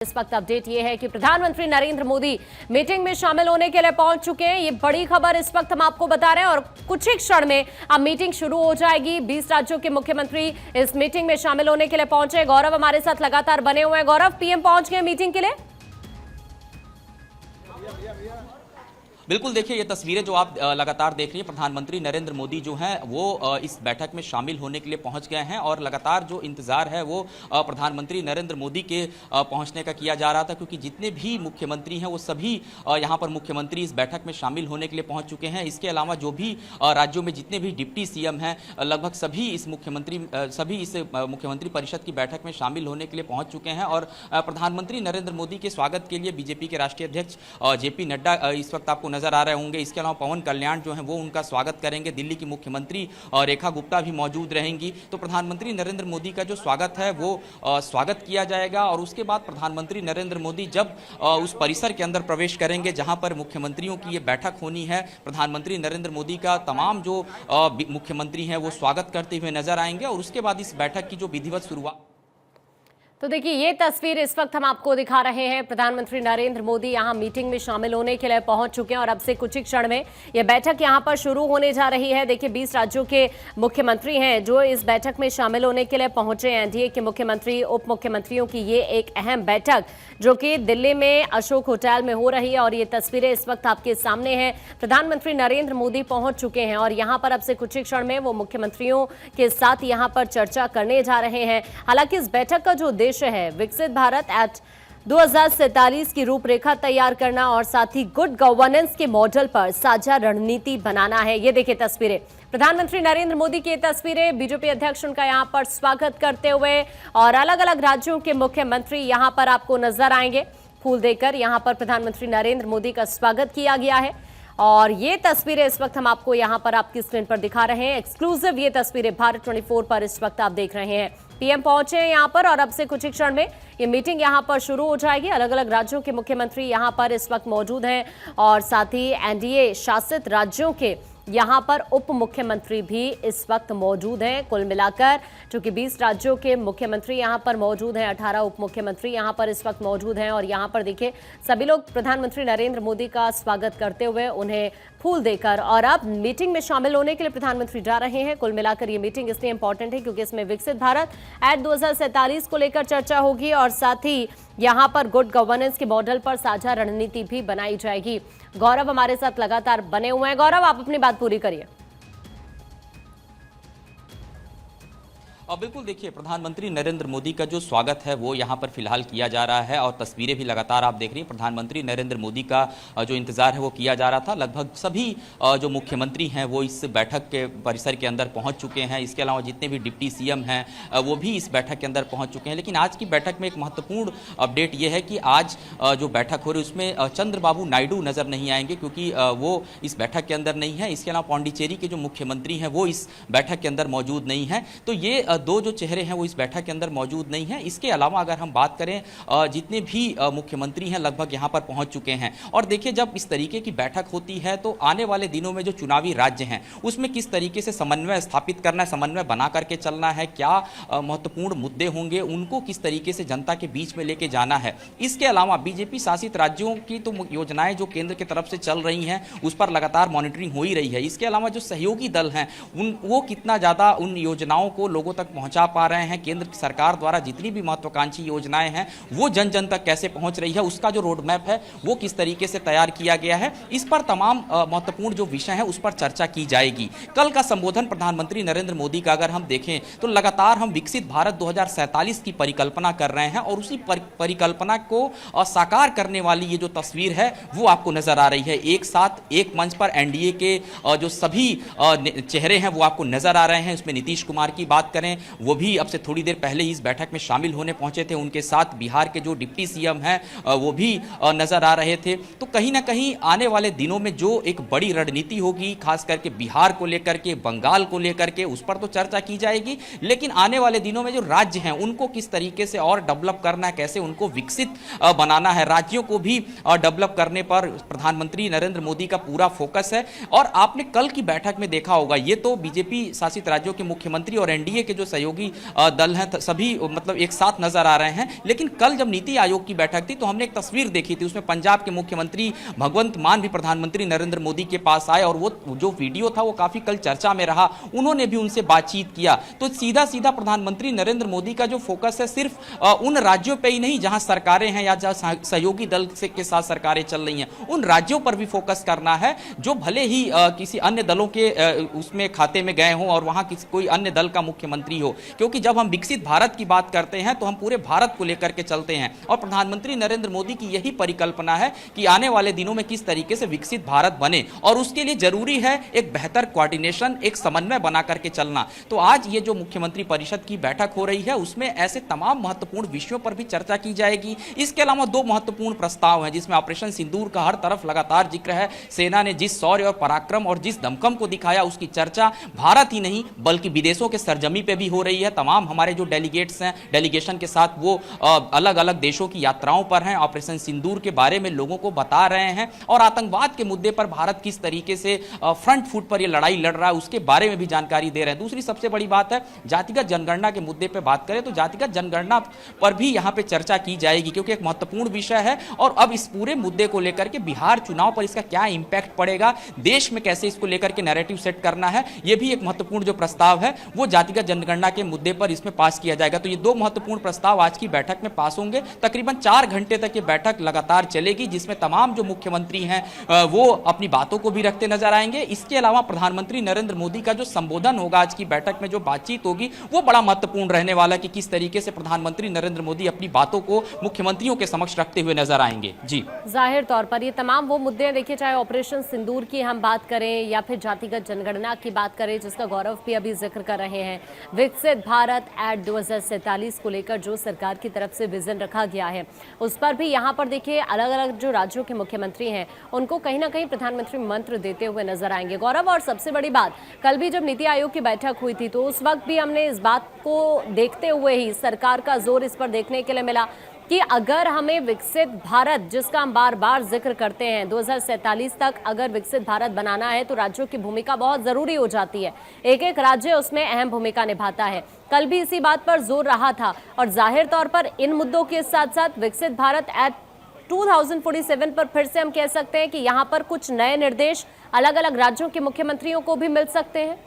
इस वक्त अपडेट ये है कि प्रधानमंत्री नरेंद्र मोदी मीटिंग में शामिल होने के लिए पहुंच चुके हैं। ये बड़ी खबर इस वक्त हम आपको बता रहे हैं और कुछ ही क्षण में अब मीटिंग शुरू हो जाएगी। 20 राज्यों के मुख्यमंत्री इस मीटिंग में शामिल होने के लिए पहुंचे। गौरव हमारे साथ लगातार बने हुए हैं। गौरव, पीएम पहुंच गए मीटिंग के लिए? बिल्कुल, देखिए ये तस्वीरें जो आप लगातार देख रही हैं, प्रधानमंत्री नरेंद्र मोदी जो हैं वो इस बैठक में शामिल होने के लिए पहुंच गए हैं और लगातार जो इंतजार है वो प्रधानमंत्री नरेंद्र मोदी के पहुंचने का किया जा रहा था, क्योंकि जितने भी मुख्यमंत्री हैं वो सभी यहां पर मुख्यमंत्री इस बैठक में शामिल होने के लिए पहुंच चुके हैं। इसके अलावा जो भी राज्यों में जितने भी डिप्टी सीएम हैं लगभग सभी इस मुख्यमंत्री परिषद की बैठक में शामिल होने के लिए पहुंच चुके हैं। और प्रधानमंत्री नरेंद्र मोदी के स्वागत के लिए बीजेपी के राष्ट्रीय अध्यक्ष जेपी नड्डा इस वक्त आपको नजर आ रहे होंगे। इसके अलावा पवन कल्याण जो है वो उनका स्वागत करेंगे। दिल्ली की मुख्यमंत्री रेखा गुप्ता भी मौजूद रहेंगी। तो प्रधानमंत्री नरेंद्र मोदी का जो स्वागत है वो स्वागत किया जाएगा और उसके बाद प्रधानमंत्री नरेंद्र मोदी जब उस परिसर के अंदर प्रवेश करेंगे जहां पर मुख्यमंत्रियों की ये बैठक होनी है, प्रधानमंत्री नरेंद्र मोदी का तमाम जो मुख्यमंत्री हैं वो स्वागत करते हुए नजर आएंगे और उसके बाद इस बैठक की जो विधिवत शुरुआत। तो देखिए, ये तस्वीर इस वक्त हम आपको दिखा रहे हैं। प्रधानमंत्री नरेंद्र मोदी यहां मीटिंग में शामिल होने के लिए पहुंच चुके हैं और अब से कुछ ही क्षण में यह बैठक यहां पर शुरू होने जा रही है। देखिए, 20 राज्यों के मुख्यमंत्री हैं जो इस बैठक में शामिल होने के लिए पहुंचे हैं। एनडीए के मुख्यमंत्री, उप मुख्यमंत्रियों की ये एक अहम बैठक जो कि दिल्ली में अशोक होटल में हो रही है और ये तस्वीरें इस वक्त आपके सामने हैं। प्रधानमंत्री नरेंद्र मोदी पहुंच चुके हैं और यहाँ पर अब से कुछ ही क्षण में वो मुख्यमंत्रियों के साथ यहाँ पर चर्चा करने जा रहे हैं। हालांकि इस बैठक का जो उद्देश्य है विकसित भारत एट 2047 की रूपरेखा तैयार करना और साथ ही गुड गवर्नेंस के मॉडल पर साझा रणनीति बनाना है। ये देखिए तस्वीरें, प्रधानमंत्री नरेंद्र मोदी की तस्वीरें, बीजेपी अध्यक्ष उनका यहां पर स्वागत करते हुए और अलग अलग राज्यों के मुख्यमंत्री यहां पर आपको नजर आएंगे। फूल देकर यहां पर प्रधानमंत्री नरेंद्र मोदी का स्वागत किया गया है और ये तस्वीरें इस वक्त हम आपको यहां पर आपकी स्क्रीन पर दिखा रहे हैं। एक्सक्लूसिव ये तस्वीरें भारत 24 पर इस वक्त आप देख रहे हैं। पीएम पहुंचे हैं यहां पर और अब से कुछ ही क्षण में ये मीटिंग यहां पर शुरू हो जाएगी। अलग अलग राज्यों के मुख्यमंत्री यहां पर इस वक्त मौजूद हैं और साथ ही एनडीए शासित राज्यों के यहां पर उप मुख्यमंत्री भी इस वक्त मौजूद हैं। कुल मिलाकर चूंकि 20 राज्यों के मुख्यमंत्री यहां पर मौजूद हैं, 18 उप मुख्यमंत्री यहां पर इस वक्त मौजूद हैं और यहां पर देखिए सभी लोग प्रधानमंत्री नरेंद्र मोदी का स्वागत करते हुए उन्हें फूल देकर और अब मीटिंग में शामिल होने के लिए प्रधानमंत्री जा रहे हैं। कुल मिलाकर ये मीटिंग इसलिए इंपॉर्टेंट है क्योंकि इसमें विकसित भारत एट 2047 को लेकर चर्चा होगी और साथ ही यहां पर गुड गवर्नेंस के मॉडल पर साझा रणनीति भी बनाई जाएगी। गौरव हमारे साथ लगातार बने हुए हैं। गौरव, आप अपनी बात पूरी करिए। बिल्कुल, देखिए प्रधानमंत्री नरेंद्र मोदी का जो स्वागत है वो यहाँ पर फिलहाल किया जा रहा है और तस्वीरें भी लगातार आप देख रही हैं। प्रधानमंत्री नरेंद्र मोदी का जो इंतजार है वो किया जा रहा था। लगभग सभी जो मुख्यमंत्री हैं वो इस बैठक के परिसर के अंदर पहुँच चुके हैं। इसके अलावा जितने भी डिप्टी सीएम हैं वो भी इस बैठक के अंदर पहुँच चुके हैं। लेकिन आज की बैठक में एक महत्वपूर्ण अपडेट ये है कि आज जो बैठक हो रही है उसमें चंद्रबाबू नायडू नजर नहीं आएंगे क्योंकि वो इस बैठक के अंदर नहीं है। इसके अलावा पौंडीचेरी के जो मुख्यमंत्री हैं वो इस बैठक के अंदर मौजूद नहीं है। तो ये दो जो चेहरे हैं वो इस बैठक के अंदर मौजूद नहीं हैं। इसके अलावा अगर हम बात करें जितने भी मुख्यमंत्री हैं लगभग यहां पर पहुंच चुके हैं। और देखिए, जब इस तरीके की बैठक होती है तो आने वाले दिनों में जो चुनावी राज्य हैं उसमें किस तरीके से समन्वय स्थापित करना है, समन्वय बना करके चलना है, क्या महत्वपूर्ण मुद्दे होंगे, उनको किस तरीके से जनता के बीच में लेके जाना है। इसके अलावा बीजेपी शासित राज्यों की तो योजनाएं जो केंद्र की तरफ से चल रही हैं उस पर लगातार मॉनिटरिंग हो ही रही है। इसके अलावा जो सहयोगी दल हैं वो कितना ज्यादा उन योजनाओं को लोगों तक पहुंचा पा रहे हैं, केंद्र सरकार द्वारा जितनी भी महत्वाकांक्षी योजनाएं हैं वो जन जन तक कैसे पहुंच रही है, उसका जो रोड मैप है वो किस तरीके से तैयार किया गया है, इस पर तमाम महत्वपूर्ण जो विषय है उस पर चर्चा की जाएगी। कल का संबोधन प्रधानमंत्री नरेंद्र मोदी का अगर हम देखें तो लगातार हम विकसित भारत 2047 की परिकल्पना कर रहे हैं और उसी परिकल्पना को साकार करने वाली ये जो तस्वीर है वो आपको नजर आ रही है। एक साथ एक मंच पर एनडीए के जो सभी चेहरे हैं वो आपको नजर आ रहे हैं। उसमें नीतीश कुमार की बात करें, वो भी अब से थोड़ी देर पहले ही इस बैठक में शामिल होने पहुंचे थे। उनके साथ बिहार के जो डिप्टी सीएम हैं वो भी नजर आ रहे थे। तो कहीं ना कहीं आने वाले दिनों में जो एक बड़ी रणनीति होगी, खास करके बिहार को लेकर के, बंगाल को लेकर के, उस पर तो चर्चा की जाएगी। लेकिन आने वाले दिनों में जो राज्य हैं उनको किस तरीके से और डेवलप करना है, कैसे उनको विकसित बनाना है, राज्यों को भी डेवलप करने पर प्रधानमंत्री नरेंद्र मोदी का पूरा फोकस है। और आपने कल की बैठक में देखा होगा, ये तो बीजेपी शासित राज्यों के मुख्यमंत्री और एनडीए के जो सहयोगी दल हैं सभी मतलब एक साथ नजर आ रहे हैं। लेकिन कल जब नीति आयोग की बैठक थी तो हमने एक तस्वीर देखी थी, उसमें पंजाब के मुख्यमंत्री भगवंत मान भी प्रधानमंत्री नरेंद्र मोदी के पास आए और वो जो वीडियो था वो काफी कल चर्चा में रहा, उन्होंने भी उनसे बातचीत किया। तो सीधा सीधा प्रधानमंत्री नरेंद्र मोदी का जो फोकस है सिर्फ उन राज्यों पे ही नहीं जहां सरकारें हैं या जहां सहयोगी दल के साथ सरकारें चल रही हैं, उन राज्यों पर भी फोकस करना है जो भले ही किसी अन्य दलों के उसमें खाते में गए हों और वहां कोई अन्य दल का मुख्यमंत्री हो। क्योंकि जब हम विकसित भारत की बात करते हैं तो हम पूरे भारत को लेकर के चलते हैं और प्रधानमंत्री नरेंद्र मोदी की यही परिकल्पना है कि आने वाले दिनों में किस तरीके से विकसित भारत बने और उसके लिए जरूरी है एक बेहतर कोऑर्डिनेशन, एक समन्वय बना करके चलना। तो आज ये जो मुख्यमंत्री परिषद की बैठक हो रही है उसमें ऐसे तमाम महत्वपूर्ण विषयों पर भी चर्चा की जाएगी। इसके अलावा दो महत्वपूर्ण प्रस्ताव हैं जिसमें ऑपरेशन सिंदूर का हर तरफ लगातार जिक्र है। सेना ने जिस शौर्य और पराक्रम और जिस दमखम को दिखाया उसकी चर्चा भारत ही नहीं बल्कि विदेशों के सरजमी पे भी हो रही है। तमाम हमारे जो डेलीगेट्स हैं डेलीगेशन के साथ वो अलग अलग देशों की यात्राओं पर हैं, ऑपरेशन सिंदूर के बारे में लोगों को बता रहे हैं और आतंकवाद के मुद्दे पर भारत किस तरीके से फ्रंट फुट पर ये लड़ाई लड़ रहा है उसके बारे में भी जानकारी दे रहे हैं। दूसरी सबसे बड़ी बात है जातिगत जनगणना के मुद्दे पर बात करें तो जातिगत जनगणना पर भी यहां पे चर्चा की जाएगी क्योंकि एक महत्वपूर्ण विषय है और अब इस पूरे मुद्दे को लेकर के बिहार चुनाव पर इसका क्या इंपैक्ट पड़ेगा, देश में कैसे इसको लेकर के नैरेटिव सेट करना है, यह भी एक महत्वपूर्ण जो प्रस्ताव है वो जातिगत जनगणना के मुद्दे पर इसमें पास किया जाएगा। तो ये दो महत्वपूर्ण प्रस्ताव आज की बैठक में पास होंगे। तकरीबन 4 घंटे तक ये बैठक लगातार चलेगी जिसमें तमाम जो मुख्यमंत्री हैं वो अपनी बातों को भी रखते नजर आएंगे। इसके अलावा प्रधानमंत्री नरेंद्र मोदी का जो संबोधन होगा आज की बैठक में, जो बातचीत होगी वो बड़ा महत्वपूर्ण रहने वाला है कि किस तरीके से प्रधानमंत्री नरेंद्र मोदी अपनी बातों को मुख्यमंत्रियों के समक्ष रखते हुए नजर आएंगे। जी, जाहिर तौर पर ये तमाम वो मुद्दे हैं, देखिए चाहे ऑपरेशन सिंदूर की हम बात करें या फिर जातिगत जनगणना की बात करें जिसका गौरव भी अभी जिक्र कर रहे हैं, विकसित भारत एट 2047 को लेकर जो सरकार की तरफ से विजन रखा गया है उस पर भी यहाँ पर देखिए अलग अलग जो राज्यों के मुख्यमंत्री हैं उनको कहीं ना कहीं प्रधानमंत्री मंत्र देते हुए नजर आएंगे। गौरव, और सबसे बड़ी बात, कल भी जब नीति आयोग की बैठक हुई थी तो उस वक्त भी हमने इस बात को देखते हुए ही सरकार का जोर इस पर देखने के लिए मिला कि अगर हमें विकसित भारत, जिसका हम बार बार जिक्र करते हैं, 2047 तक अगर विकसित भारत बनाना है तो राज्यों की भूमिका बहुत जरूरी हो जाती है। एक एक राज्य उसमें अहम भूमिका निभाता है। कल भी इसी बात पर जोर रहा था और जाहिर तौर पर इन मुद्दों के साथ साथ विकसित भारत एट 2047 पर फिर से हम कह सकते हैं कि यहाँ पर कुछ नए निर्देश अलग अलग राज्यों के मुख्यमंत्रियों को भी मिल सकते हैं।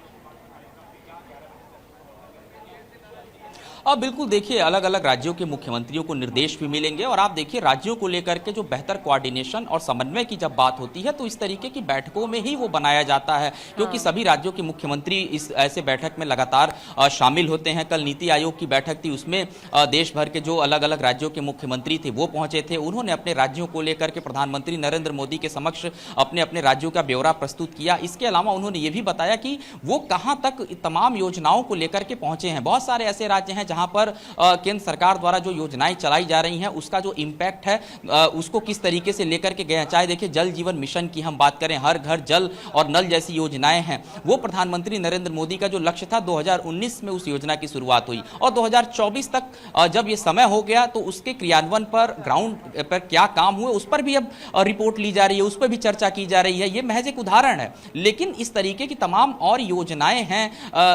अब बिल्कुल देखिए अलग अलग राज्यों के मुख्यमंत्रियों को निर्देश भी मिलेंगे और आप देखिए राज्यों को लेकर के जो बेहतर कोऑर्डिनेशन और समन्वय की जब बात होती है तो इस तरीके की बैठकों में ही वो बनाया जाता है क्योंकि सभी राज्यों के मुख्यमंत्री इस ऐसे बैठक में लगातार शामिल होते हैं। कल नीति आयोग की बैठक थी, उसमें देश भर के जो अलग अलग राज्यों के मुख्यमंत्री थे वो पहुंचे थे। उन्होंने अपने राज्यों को लेकर के प्रधानमंत्री नरेंद्र मोदी के समक्ष अपने अपने राज्यों का ब्यौरा प्रस्तुत किया। इसके अलावा उन्होंने ये भी बताया कि वो कहाँ तक तमाम योजनाओं को लेकर के पहुंचे हैं। बहुत सारे ऐसे राज्य हैं जहां पर केंद्र सरकार द्वारा जो योजनाएं चलाई जा रही हैं उसका जो इंपैक्ट है उसको किस तरीके से लेकर के गए हैं। चाहे देखिए जल जीवन मिशन की हम बात करें, हर घर जल और नल जैसी योजनाएं हैं, वो प्रधानमंत्री नरेंद्र मोदी का जो लक्ष्य था 2019 में उस योजना की शुरुआत हुई और 2024 तक जब ये समय हो गया तो उसके क्रियान्वयन पर ग्राउंड पर क्या काम हुए उस पर भी अब रिपोर्ट ली जा रही है, उस पर भी चर्चा की जा रही है। ये महज एक उदाहरण है, लेकिन इस तरीके की तमाम और योजनाएं हैं,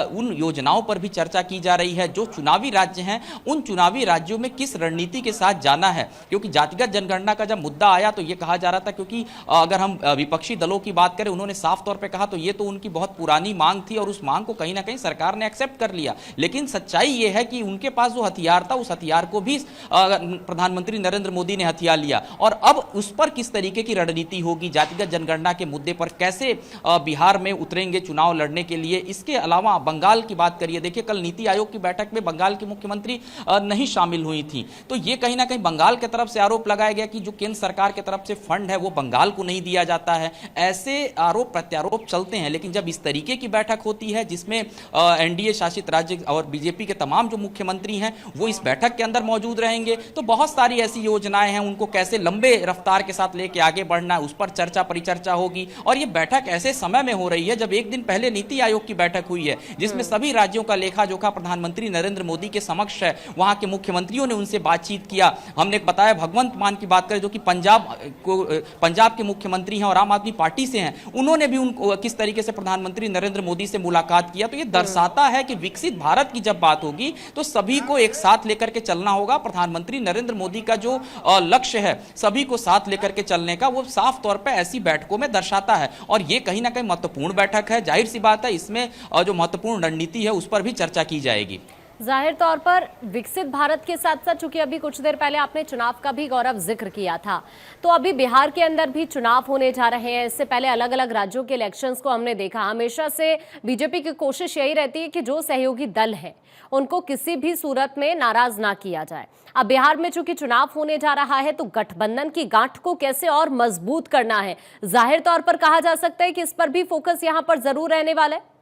उन योजनाओं पर भी चर्चा की जा रही है। जो चुनावी राज्य हैं उन चुनावी राज्यों में किस रणनीति के साथ जाना है, क्योंकि जातिगत जनगणना का जब मुद्दा आया तो यह कहा जा रहा था, क्योंकि अगर हम विपक्षी दलों की बात करें उन्होंने साफ तौर पे कहा तो ये तो उनकी बहुत पुरानी मांग थी और उस मांग को कहीं ना कहीं सरकार ने एक्सेप्ट कर लिया। लेकिन सच्चाई ये है कि उनके पास जो हथियार था उस हथियार को भी प्रधानमंत्री नरेंद्र मोदी ने हथियार लिया और अब उस पर किस तरीके की रणनीति होगी, जातिगत जनगणना के मुद्दे पर कैसे बिहार में उतरेंगे चुनाव लड़ने के लिए। इसके अलावा बंगाल की बात करिए, देखिए कल नीति आयोग की बैठक में बंगाल की मुख्यमंत्री नहीं शामिल हुई थी, तो ये कहीं ना कहीं बंगाल की तरफ से आरोप लगाया गया कि जो केंद्र सरकार की तरफ से फंड है वो बंगाल को नहीं दिया जाता है। ऐसे आरोप प्रत्यारोप चलते हैं, लेकिन जब इस तरीके की बैठक होती है जिसमें एनडीए शासित राज्य और बीजेपी के तमाम जो मुख्यमंत्री हैं वो इस बैठक के अंदर मौजूद रहेंगे, तो बहुत सारी ऐसी योजनाएं हैं उनको कैसे लंबे रफ्तार के साथ लेके आगे बढ़ना है उस पर चर्चा परिचर्चा होगी। और ये बैठक ऐसे समय में हो रही है जब एक दिन पहले नीति आयोग की बैठक हुई है जिसमें सभी राज्यों का लेखा जोखा प्रधानमंत्री नरेंद्र मोदी सभी के समक्ष है। वहां के मुख्यमंत्रियों ने उनसे बातचीत किया। हमने बताया भगवंत मान की बात करें जो कि पंजाब के मुख्यमंत्री हैं और आम आदमी पार्टी से हैं, उन्होंने भी उनको किस तरीके से प्रधानमंत्री नरेंद्र मोदी से मुलाकात किया। तो ये दर्शाता है कि विकसित भारत की जब बात होगी तो सभी को एक साथ लेकर के चलना होगा। प्रधानमंत्री नरेंद्र मोदी का जो लक्ष्य है सभी को साथ लेकर के चलने का, वो साफ तौर पर ऐसी बैठकों में दर्शाता है। और ये कहीं ना कहीं महत्वपूर्ण बैठक है। जाहिर सी बात है इसमें जो महत्वपूर्ण रणनीति है उस पर भी चर्चा की जाएगी। जाहिर तौर पर विकसित भारत के साथ साथ, चूंकि अभी कुछ देर पहले आपने चुनाव का भी गौरव जिक्र किया था, तो अभी बिहार के अंदर भी चुनाव होने जा रहे हैं। इससे पहले अलग अलग राज्यों के इलेक्शंस को हमने देखा। हमेशा से बीजेपी की कोशिश यही रहती है कि जो सहयोगी दल है उनको किसी भी सूरत में नाराज ना किया जाए। अब बिहार में चूंकि चुनाव होने जा रहा है तो गठबंधन की गांठ को कैसे और मजबूत करना है, जाहिर तौर पर कहा जा सकता है कि इस पर भी फोकस यहां पर जरूर रहने वाला है।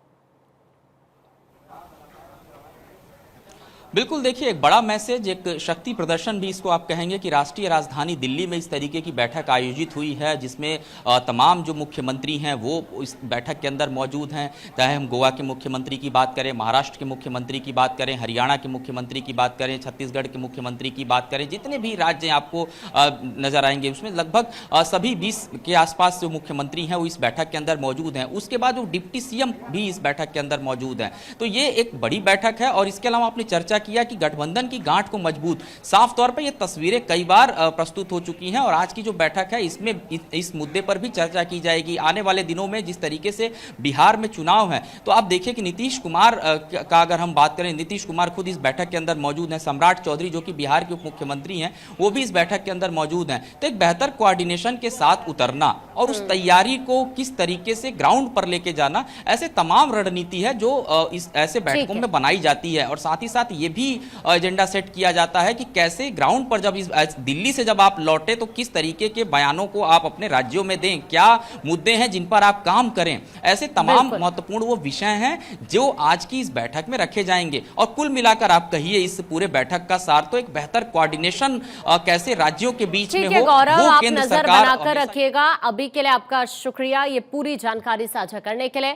बिल्कुल, देखिए एक बड़ा मैसेज, एक शक्ति प्रदर्शन भी इसको आप कहेंगे कि राष्ट्रीय राजधानी दिल्ली में इस तरीके की बैठक आयोजित हुई है जिसमें तमाम जो मुख्यमंत्री हैं वो इस बैठक के अंदर मौजूद हैं। चाहे हम गोवा के मुख्यमंत्री की बात करें, महाराष्ट्र के मुख्यमंत्री की बात करें, हरियाणा के मुख्यमंत्री की बात करें, छत्तीसगढ़ के मुख्यमंत्री की बात करें, जितने भी राज्य आपको नजर आएंगे उसमें लगभग सभी 20 के आसपास जो मुख्यमंत्री हैं वो इस बैठक के अंदर मौजूद हैं। उसके बाद वो डिप्टी सीएम भी इस बैठक के अंदर मौजूद हैं। तो ये एक बड़ी बैठक है। और इसके अलावा आपने चर्चा किया कि गठबंधन की गांठ को मजबूत, साफ तौर पर ये तस्वीरें कई बार प्रस्तुत हो चुकी हैं और आज की जो बैठक है इसमें इस मुद्दे पर भी चर्चा की जाएगी। आने वाले दिनों में जिस तरीके से बिहार में चुनाव है तो आप देखिए कि नीतीश कुमार का अगर हम बात करें, नीतीश कुमार खुद इस बैठक के अंदर मौजूद हैं। सम्राट चौधरी जो कि बिहार के उप मुख्यमंत्री हैं वो भी इस बैठक के अंदर मौजूद हैं। तो एक बेहतर कोऑर्डिनेशन के साथ उतरना और उस तैयारी को किस तरीके से ग्राउंड पर लेके जाना, ऐसे तमाम रणनीति है जो इस ऐसे बैठकों में बनाई जाती है। और साथ ही साथ ये भी एजेंडा सेट किया जाता है कि कैसे ग्राउंड पर जब इस दिल्ली से जब आप लौटे तो किस तरीके के बयानों को आप अपने राज्यों में दें, क्या मुद्दे हैं जिन पर आप काम करें। ऐसे तमाम महत्वपूर्ण वो विषय हैं जो आज की इस बैठक में रखे जाएंगे। और कुल मिलाकर आप कहिए इस पूरे बैठक का सार तो एक बेहतर कोऑर्डिनेशन कैसे राज्यों के बीच में हो, गौरव वो आप केंद्र नजर सरकार बनाकर रखिएगा। अभी के लिए आपका शुक्रिया ये पूरी जानकारी साझा करने के लिए।